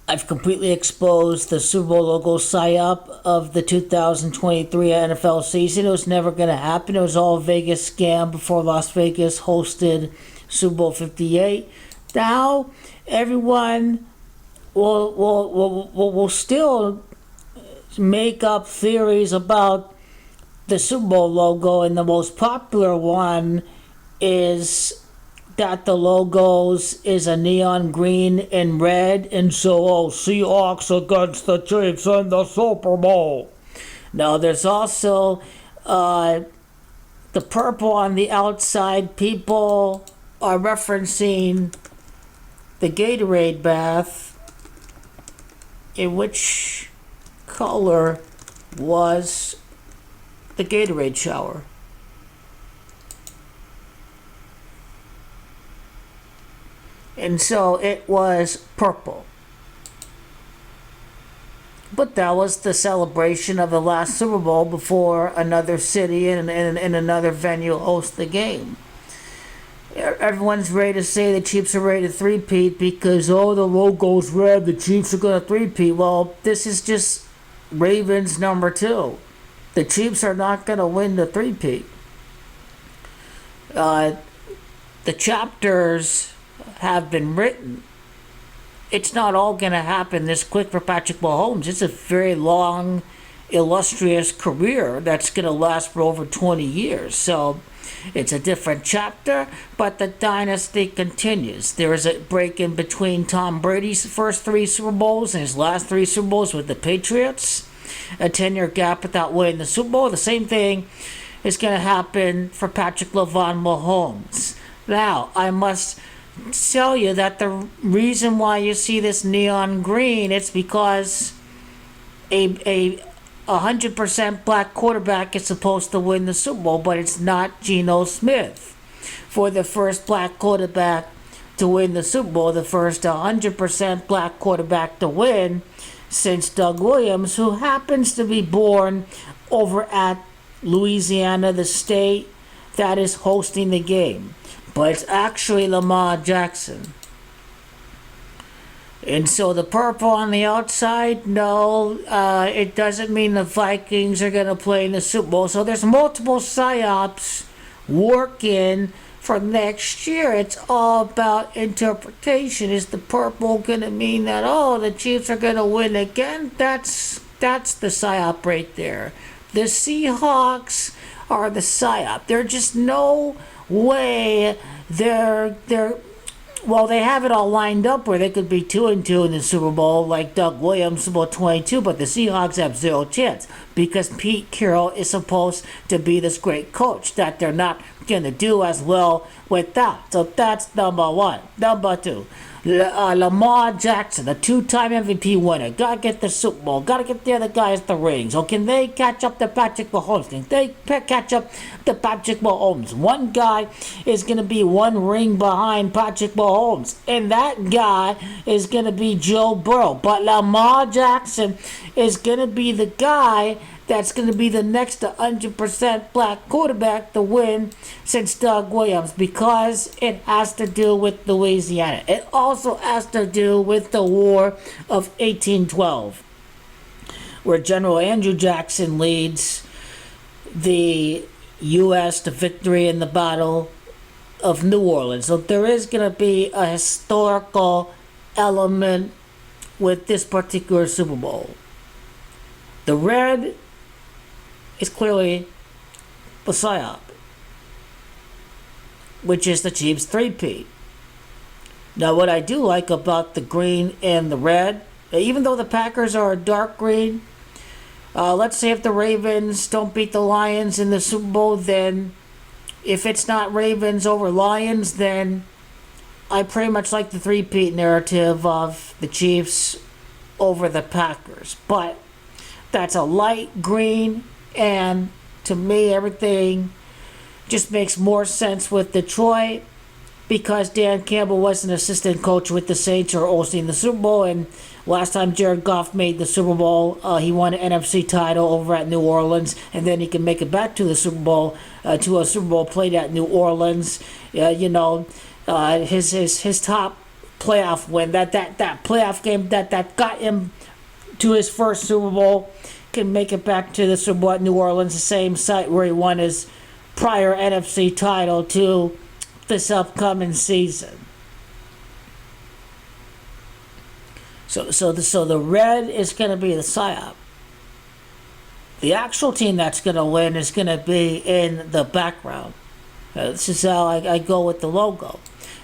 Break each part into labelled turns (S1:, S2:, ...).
S1: I've completely exposed the Super Bowl logo PSYOP of the 2023 NFL season. It was never going to happen. It was all a Vegas scam before Las Vegas hosted Super Bowl 58. Now, everyone will still make up theories about the Super Bowl logo, and the most popular one is that the logos is a neon green and red, and so Seahawks against the Chiefs in the Super Bowl. Now there's also the purple on the outside. People are referencing the Gatorade bath, in which color was the Gatorade shower. And so it was purple. But that was the celebration of the last Super Bowl before another city and another venue host the game. Everyone's ready to say the Chiefs are ready to three-peat because, the logo's red, the Chiefs are going to three-peat. Well, this is just Ravens number 2. The Chiefs are not going to win the three-peat. The chapters have been written. It's not all going to happen this quick for Patrick Mahomes. It's a very long, illustrious career that's going to last for over 20 years. So it's a different chapter, but the dynasty continues. There is a break in between Tom Brady's first 3 Super Bowls and his last 3 Super Bowls with the Patriots. A 10-year gap without winning the Super Bowl. The same thing is going to happen for Patrick Mahomes. Now, I must tell you that the reason why you see this neon green, it's because a 100% black quarterback is supposed to win the Super Bowl, but it's not Geno Smith. For the first black quarterback to win the Super Bowl, the first 100% black quarterback to win since Doug Williams, who happens to be born over at Louisiana, the state that is hosting the game. But it's actually Lamar Jackson. And so the purple on the outside, no, it doesn't mean the Vikings are going to play in the Super Bowl. So there's multiple PSYOPs working for next year. It's all about interpretation. Is the purple going to mean that, the Chiefs are going to win again? That's the PSYOP right there. The Seahawks are the PSYOP. There's just no way they have it all lined up where they could be 2-2 in the Super Bowl like Doug Williams, Super Bowl 22, but the Seahawks have 0 chance because Pete Carroll is supposed to be this great coach that they're not going to do as well without. So that's number 1. Number 2, Lamar Jackson, the 2-time MVP winner. Got to get the Super Bowl. Got to get the other guys the rings. So can they catch up to Patrick Mahomes? Can they catch up to Patrick Mahomes? One guy is going to be 1 ring behind Patrick Mahomes, and that guy is going to be Joe Burrow. But Lamar Jackson is going to be the guy that's going to be the next 100% black quarterback to win since Doug Williams, because it has to do with Louisiana. It also has to do with the War of 1812, where General Andrew Jackson leads the U.S. to victory in the Battle of New Orleans. So there is going to be a historical element with this particular Super Bowl. The red is clearly the PSYOP, which is the Chiefs' three-peat. Now, what I do like about the green and the red, even though the Packers are a dark green, let's say if the Ravens don't beat the Lions in the Super Bowl, then if it's not Ravens over Lions, then I pretty much like the three-peat narrative of the Chiefs over the Packers. But that's a light green, and to me, everything just makes more sense with Detroit because Dan Campbell was an assistant coach with the Saints or hosting the Super Bowl, and last time Jared Goff made the Super Bowl, he won an NFC title over at New Orleans, and then he can make it back to the Super Bowl, to a Super Bowl played at New Orleans. His top playoff win, that playoff game that got him to his first Super Bowl, can make it back to the Super Bowl at New Orleans, the same site where he won his prior NFC title, to this upcoming season. So the red is going to be the PSYOP. The actual team that's going to win is going to be in the background. This is how I go with the logo.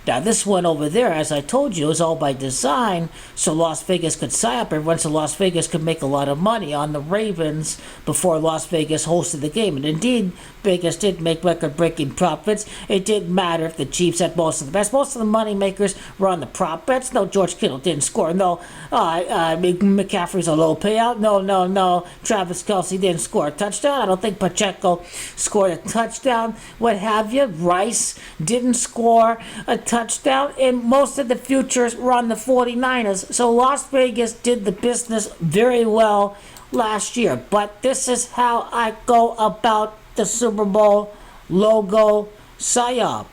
S1: Now, this one over there, as I told you, is all by design, so Las Vegas could PSYOP everyone, so Las Vegas could make a lot of money on the Ravens before Las Vegas hosted the game. And indeed, Vegas did make record-breaking profits. It didn't matter if the Chiefs had most of the best. Most of the money makers were on the prop bets. No, George Kittle didn't score. No, McCaffrey's a low payout. No. Travis Kelce didn't score a touchdown. I don't think Pacheco scored a touchdown. What have you? Rice didn't score a touchdown, and most of the futures were on the 49ers. So Las Vegas did the business very well last year. But this is how I go about the Super Bowl logo PSYOP.